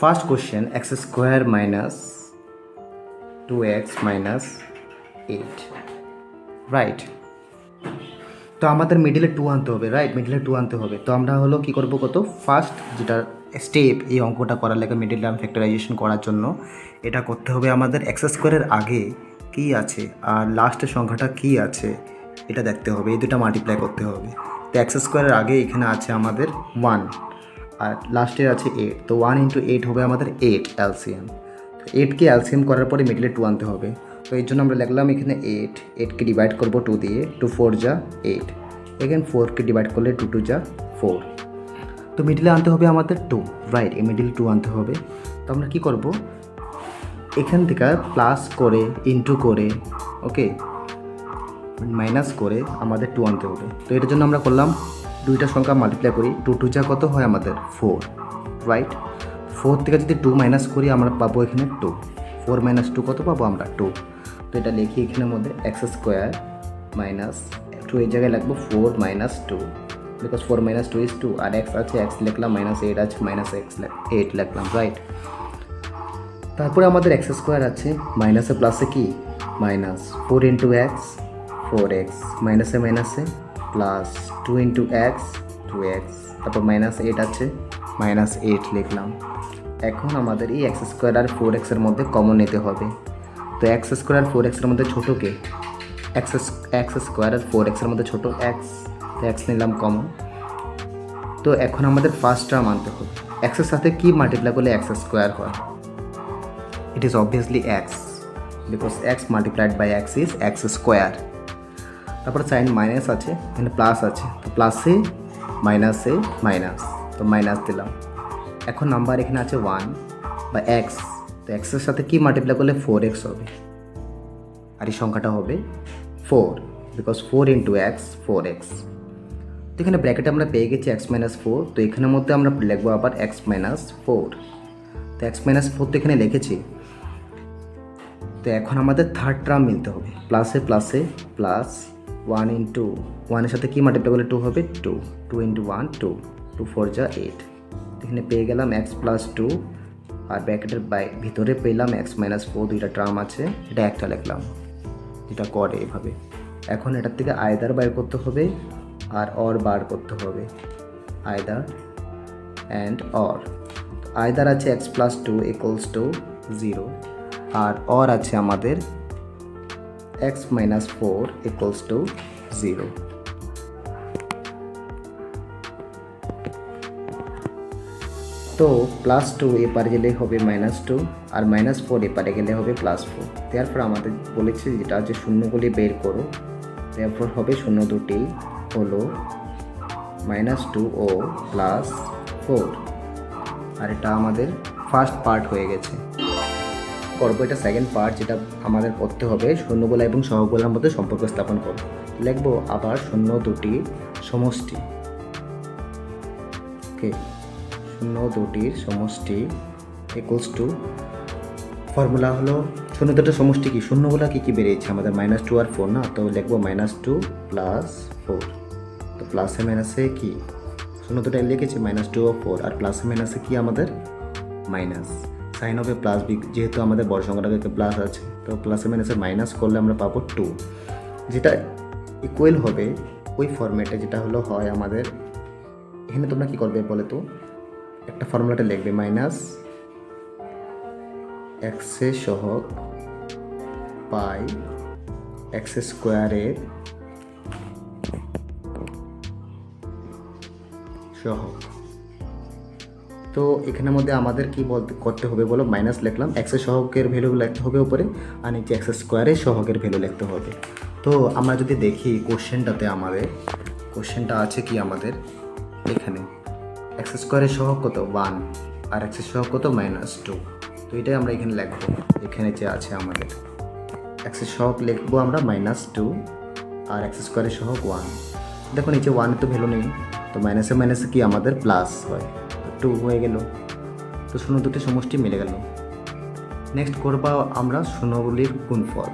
First question x square minus 2x minus 8, right. তো আমাদের মিডিলে 2 আনতে হবে, রাইট, মিডিলে 2 আনতে হবে। তো আমরা হলো কী করবো, কত ফার্স্ট যেটা স্টেপ এই অঙ্কটা করার লেগে মিডিল টার্ম ফ্যাক্টরাইজেশন করার জন্য এটা করতে হবে আমাদের এক্স স্কোয়ারের আগে কী আছে আর লাস্টের সংখ্যাটা কী আছে এটা দেখতে হবে, এই দুটো মাল্টিপ্লাই করতে হবে। তো এক্স স্কোয়ারের আগে এখানে আছে আমাদের 1 আর লাস্টে আছে 8, তো 1 × 8 হবে আমাদের 8 এলসিএম। তো 8কে এলসিএম করার পরে মিডিলে 2 আনতে হবে। তো এই জন্য আমরা লিখলাম এখানে 8কে ডিভাইড করবো 2 দিয়ে, 2 4 যা 8, এখানে 4কে ডিভাইড করলে 2 2 যা 4। তো মিডিলে আনতে হবে আমাদের 2, রাইট, এই মিডিল 2 আনতে হবে। তো আমরা কী করব, এখান থেকে প্লাস করে ইন্টু করে ওকে মাইনাস করে আমাদের 2 আনতে হবে। তো এটার জন্য আমরা করলাম দুইটা সংখ্যা মাল্টিপ্লাই করি, 2 2 যা কত হয় আমাদের 4, রাইট। 4 থেকে যদি 2 মাইনাস করি আমরা পাবো এখানে 2, 4 - 2 কত পাবো আমরা 2। তো এটা লিখি এখানের মধ্যে এক্স স্কোয়ার মাইনাস 2 এই জায়গায় লাগবো 4 - 2, বিকজ 4 - 2 is 2, আর এক্স আছে এক্স লিখলাম, -8 আছে -8 লিখলাম, রাইট। তারপরে আমাদের এক্স স্কোয়ার আছে, মাইনাসে প্লাসে কি মাইনাস 4 × x 4x, মাইনাসে মাইনাসে প্লাস 2 × x 2x, তারপর -8 আছে -8 লিখলাম। এখন আমাদের এই এক্স স্কোয়ার আর 4x এর মধ্যে কমন নিতে হবে। তো এক্স স্কোয়ার আর 4x এর মধ্যে ছোটো কে, এক্স স্কোয়ার আর 4x এর মধ্যে ছোটো এক্স, তো এক্স নিলাম কমন। তো এখন আমাদের ফার্স্ট টার্ম আনতে হবে, এক্সের সাথে কি মাল্টিপ্লাই করলে এক্স স্কোয়ার হয়, it is obviously x, because x multiplied by x is x square. তারপর সাইন মাইনাস আছে, এখানে প্লাস আছে, তো প্লাসে মাইনাসে মাইনাস, তো মাইনাস দিলাম। এখন নাম্বার এখানে আছে 1 বা x, তো এক্সের সাথে কি মাল্টিপ্লাই করলে 4x হবে, আর এই সংখ্যাটা হবে 4, বিকজ 4 × x 4x। তো এখানে ব্র্যাকেটে আমরা পেয়ে গেছি x - 4, তো এখানের মধ্যে আমরা লিখবো আবার x - 4। তো x - 4 তো এখানে লিখেছি। তো এখন আমাদের থার্ড টার্ম মিলতে হবে, প্লাসে প্লাসে প্লাস 1 × 1 এর সাথে কি মাল্টিপ্লাই করলে 2 হবে 2, 2 × 1 2, 2 4 যা 8। এখানে পেয়ে গেলাম x + 2, আর ব্র্যাকেটের ভিতরে পেলাম x - 4, দুইটা টার্ম আছে, এটা একটা লিখলাম, এটা করে এভাবে। এখন এটার থেকে আয়দার বাইর করতে হবে আর অর বার করতে হবে, আয়দার অ্যান্ড অর। আয়দার আছে x + 2 = 0, আর অর আছে আমাদের x - 4 = 0। তো +2 এপারে গেলে হবে -2, আর -4 এপারে গেলে হবে +4। তারপর আমাদের বলেছে যেটা আছে শূন্যগুলি বের করো, তারপর হবে শূন্য দুটি হলো -2 ও +4, আর এটা আমাদের ফার্স্ট পার্ট হয়ে গেছে। করবো এটা সেকেন্ড পার্ট, যেটা আমাদের করতে হবে শূন্যগুলা এবং সহগগুলোর মধ্যে সম্পর্ক স্থাপন করব। লিখবো আবার শূন্য দুটির সমষ্টি, ওকে, শূন্য দুটির সমষ্টি = ফর্মুলা হলো শূন্য দুটোর সমষ্টি কি, শূন্যগুলা কী কী বেরিয়েছে আমাদের -2 আর 4 না, তো লিখবো -2 + 4। তো প্লাসে মাইনাসে কি শূন্য দুটো লিখেছি -2 ও 4, আর প্লাসে মাইনাসে কি আমাদের মাইনাস, সাইন হবে প্লাস, যেহেতু আমাদের বড় সংখ্যাটাকে প্লাস আছে, তো প্লাসে মাইনাসে মাইনাস করলে আমরা পাবো 2, যেটা ইকুয়াল হবে ওই ফরম্যাটে যেটা হলো হয় আমাদের। এখানে তোমরা কী করবে বলে তো, একটা ফর্মুলাটা লিখবে -x সহগ পাই x স্কোয়ারের সহগ। তো এখানের মধ্যে আমাদের কি করতে হবে বলো, মাইনাস লিখলাম, এক্সের সহগের ভ্যালু লিখতে হবে উপরে, আর নিচে x স্কোয়ারের সহগের ভ্যালু লিখতে হবে। তো আমরা যদি দেখি কোশ্চেনটাতে আমাদের কোশ্চেনটা আছে কি আমাদের এখানে x স্কোয়ারের সহগ কত 1, আর x এর সহগ কত -2, তো এটাই আমরা এখানে লিখবো। এখানে যে আছে আমাদের x এর সহগ লিখবো আমরা -2, আর x স্কোয়ারের সহগ 1। দেখো নিচে 1 তো ভ্যালু নেই, তো মাইনাসে মাইনাসে কি আমাদের প্লাস হয়, 2 হয়ে গেল। তো শূন্য দুটি সমষ্টি মিলে গেল। নেক্সট করবা আমরা শূন্যগুলির গুণফল,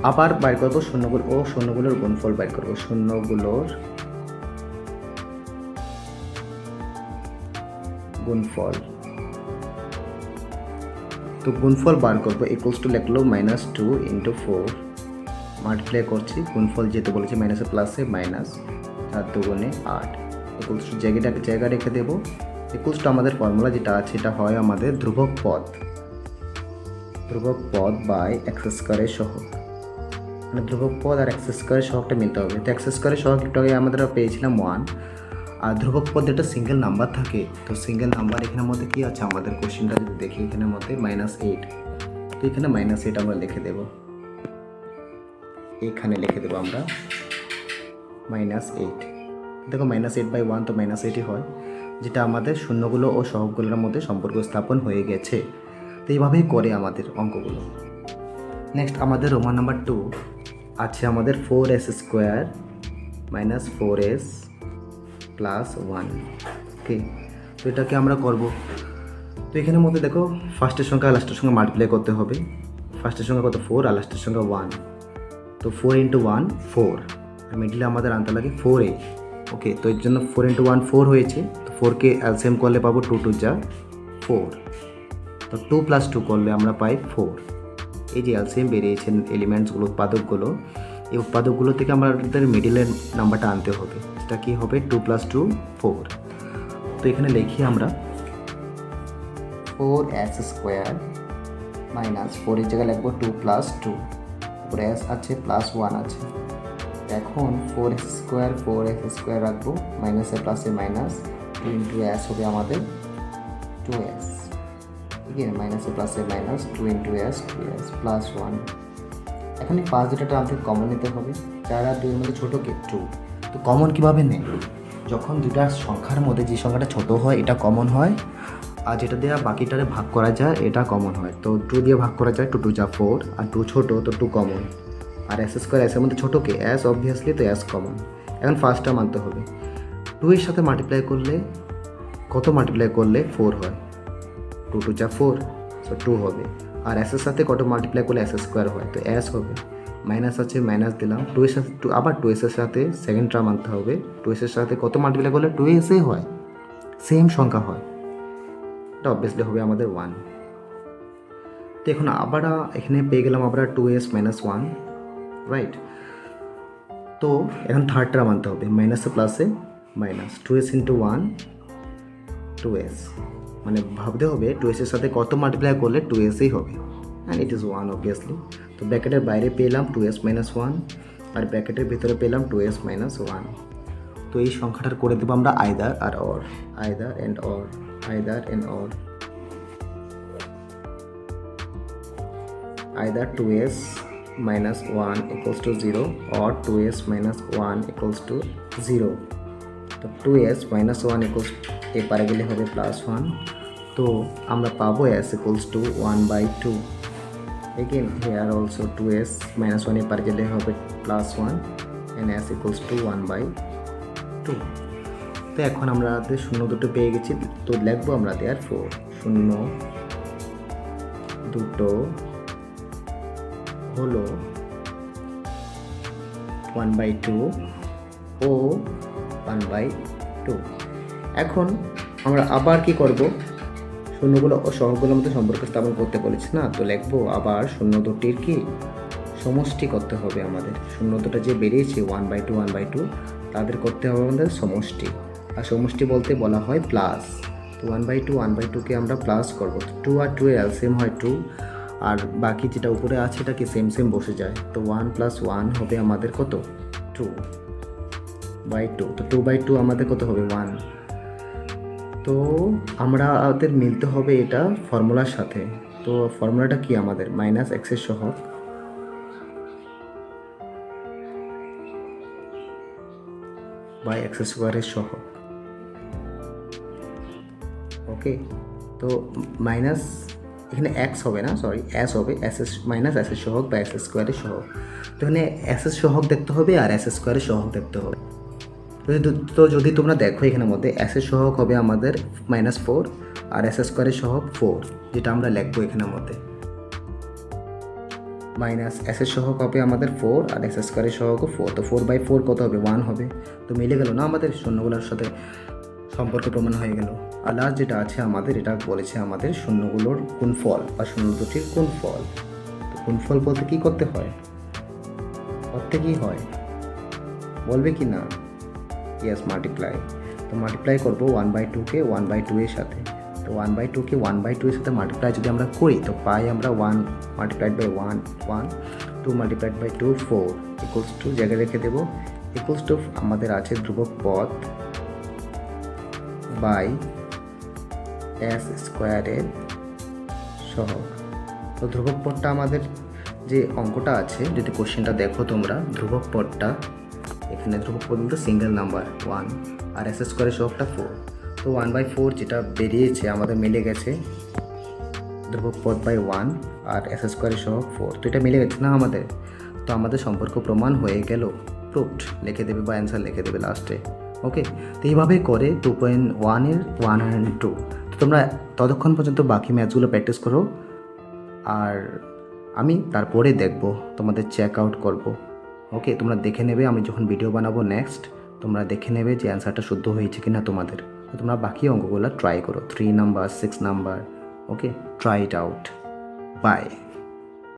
আবার বাইর করবো শূন্যগুলোর গুণফল বাইর করবো, শূন্যগুলোর গুণফল। তো গুণফল বার করবো, ইকুয়ালস টু লিখলো -2 × 4 মাল্টিপ্লাই করছি, গুণফল যেহেতু বলেছি মাইনাসে প্লাসে মাইনাস 4 দুগুণে 8 ইকুয়ালস টু জায়গা রেখে দেবো। ইকুয়ালস টু আমাদের ফর্মুলা যেটা আছে এটা হয় আমাদের ধ্রুবক পদ বাই এক্স স্কোয়ারের সহগ, মানে ধ্রুবক পদ আর এক্স স্কোয়ারের সহগটা মিলতে হবে। তো এক্স স্কোয়ারের সহগ একটু আগে আমাদের পেয়েছিলাম 1, আর ধ্রুবক পদ একটা সিঙ্গেল নাম্বার থাকে, তো সিঙ্গেল নাম্বার এখানের মধ্যে কী আছে আমাদের কোশ্চেনটা যদি দেখি এখানের মধ্যে -8, তো এখানে -8 আমরা লিখে দেবো, এখানে লিখে দেবো আমরা -8। দেখো -8/1 তো -8ই হয়, যেটা আমাদের শূন্যগুলো ও সহগগুলোর মধ্যে সম্পর্ক স্থাপন হয়ে গেছে। তো এইভাবেই করে আমাদের অঙ্কগুলো। নেক্সট আমাদের রোমান নাম্বার 2 আছে আমাদের 4s² - 4s + 1। ওকে, তো এটাকে আমরা করব। তো এখানের মধ্যে দেখো ফার্স্টের সংখ্যা আর লাস্টের সংখ্যা মাল্টিপ্লাই করতে হবে। ফার্স্টের সংখ্যা কত 4 আর লাস্টের সংখ্যা 1, তো 4 × 1 4, আর মিডলে আমাদের আনতে লাগে 4a। ওকে, তো এর জন্য 4 × 1 4 হয়েছে, তো 4কে এলসিএম করলে পাবো 2 × 2 = 4, তো 2 + 2 করলে আমরা পাই 4। এই যে এলসিএম বেরিয়েছে এলিমেন্টসগুলো, উৎপাদকগুলো, এই উৎপাদকগুলো থেকে আমাদের মিডিলের নাম্বারটা আনতে হবে, সেটা কি হবে 2 + 2 4। তো এখানে লিখি আমরা 4s² - 4 এর জায়গায় লিখবো 2 + 2, তারপরে s আছে +1 আছে। এখন 4s² রাখবো, মাইনাসে প্লাসে মাইনাস, 2 × s হবে আমাদের 2s, ঠিক আছে, মাইনাসে প্লাসে মাইনাস 2 × s 2s +1। এখন এই 5 দুটাটা আমাদের কমন নিতে হবে, 4 আর 2 এর মধ্যে ছোটো কে 2, তো কমন কীভাবে নেই, যখন দুটা সংখ্যার মধ্যে যে সংখ্যাটা ছোট হয় এটা কমন হয়, আর যেটা দিয়ে বাকিটারে ভাগ করা যায় এটা কমন হয়। তো 2 দিয়ে ভাগ করা যায়, 2 × 2 = 4, আর 2 ছোটো তো 2 কমন, আর s² s এর মধ্যে ছোটো কে s, অবভিয়াসলি, তো s কমন। এখন ফার্স্টটা মানতে হবে, 2 এর সাথে মাল্টিপ্লাই করলে কত মাল্টিপ্লাই করলে 4 হয়, 2 × 2 = 4, সো 2 হবে। আর s এর সাথে কত মাল্টিপ্লাই করলে s² হয়, তো s হবে। মাইনাস আছে মাইনাস দিলাম, 2 এর সাথে আবার 2s এর সাথে সেকেন্ড টার্ম আনতে হবে, 2s এর সাথে কত মাল্টিপ্লাই করলে 2sই হয়, সেম সংখ্যা হয়, এটা অবভিয়াসলি হবে আমাদের 1। তো এখন আবার এখানে পেয়ে গেলাম আমরা 2s - 1, রাইট। তো এখন থার্ড টার্ম আনতে হবে, মাইনাসে প্লাসে মাইনাস, 2s × 1 2s, মানে ভাবতে হবে 2s এর সাথে কত মাল্টিপ্লাই করলে 2sই হবে, অ্যান্ড ইট ইজ 1 অবভিয়াসলি। তো ব্র্যাকেটের বাইরে পেলাম 2s - 1, আর ব্র্যাকেটের ভিতরে পেলাম 2s - 1। তো এই সংখ্যাটার করে দেবো আমরা আইদার আর or, either and or, either and or, either 2s - 1 = 0 or 2s - 1 = 0। তো 2s - 1 এপারে গেলে হবে +1, তো আমরা পাবো s = 1/2। again here also 2s - 1 এপারে গেলে হবে +1 and s = 1/2। তো এখন আমরা শূন্য দুটো পেয়ে গেছি, তো লিখবো আমরা therefore শূন্য দুটো হলো 1/2 ও 1/2। এখন আমরা আবার কি করব, শূন্যগুলো ও সহগগুলোর মধ্যে সম্পর্ক স্থাপন করতে বলেছি না, তো লিখবো আবার শূন্য দুটির কি সমষ্টি করতে হবে আমাদের। শূন্য দুটো যে বেরিয়েছে 1/2 1/2, তাদের করতে হবে আমাদের সমষ্টি, আর সমষ্টি বলতে বলা হয় প্লাস। তো 1/2 1/2কে আমরা প্লাস করবো, 2 আর 2 এর এলসিএম হয় 2, আর বাকি যেটা উপরে আছে এটা কি সেম বসে যায়, তো 1 + 1 হবে আমাদের কত 2/2, তো 2/2 আমাদের কত হবে 1। তো আমাদের মিলতে হবে এটা ফর্মুলার সাথে, তো ফর্মুলাটা কি আমাদের -x এর সহগ বাই x² এর সহগ। ওকে, তো মাইনাস এখানে x হবে না, সরি s হবে, s এর সহগ বা s² এর সহগ। তো এখানে s এর সহগ দেখতে হবে আর s² এর সহগ দেখতে হবে। তো যদি তোমরা দেখো এখানের মধ্যে s এর সহগ হবে আমাদের -4 আর s² এর সহগ 4, যেটা আমরা লিখবো এখানের মধ্যে। s এর সহগ হবে আমাদের 4 আর s² এর সহগও 4, তো 4/4 কত হবে 1 হবে। তো মিলে গেল না আমাদের শূন্যগুলোর সাথে সম্পর্ক প্রমাণ হয়ে গেল। আর লাস্ট যেটা আছে আমাদের, এটা বলেছে আমাদের শূন্যগুলোর গুণফল বা শূন্য দুটির গুণফল। তো গুণফল বলতে কী করতে হয়? করতে কী হয় বলবে কি না? Yes, multiply. তো মাল্টিপ্লাই করবো 1/2-কে 1/2 এর সাথে। তো 1/2-কে 1/2 এর সাথে মাল্টিপ্লাই যদি আমরা করি তো পাই আমরা 1 multiplied by 1 1, 2 multiplied by 2 4 equals to জায়গায় রেখে দেবো ইকুয়ালস টু আমাদের আছে ধ্রুবক পদ বাই এস স্কোয়ারের সহগ। তো ধ্রুবক পদটা আমাদের যে অঙ্কটা আছে, যদি কোশ্চেনটা দেখো তোমরা, ধ্রুবক পদটা এখানে ধ্রুবক পদ বলতে সিঙ্গেল নাম্বার 1 আর এস স্কোয়ারের সহগটা 4। তো 1/4 যেটা বেরিয়েছে আমাদের মিলে গেছে ধ্রুবক পদ বাই 1 আর এস স্কোয়ারের সহগ 4। তো এটা মিলে গেছে না আমাদের? তো আমাদের সম্পর্ক প্রমাণ হয়ে গেল, প্রুভড লিখে দেবে বা অ্যান্সার লিখে দেবে লাস্টে। ওকে, তো এইভাবে করে 2.1 এর 1 and 2। তো তোমরা ততক্ষণ পর্যন্ত বাকি ম্যাথসগুলো প্র্যাকটিস করো, আর আমি তারপরে দেখব, তোমাদের চেক আউট করবো। ওকে, তোমরা দেখে নেবে, আমি যখন ভিডিও বানাবো নেক্সট তোমরা দেখে নেবে যে অ্যান্সারটা শুদ্ধ হয়েছে কি না তোমাদের। তো তোমরা বাকি অঙ্কগুলো ট্রাই করো, 3 number 6 number. Okay, try it out. By.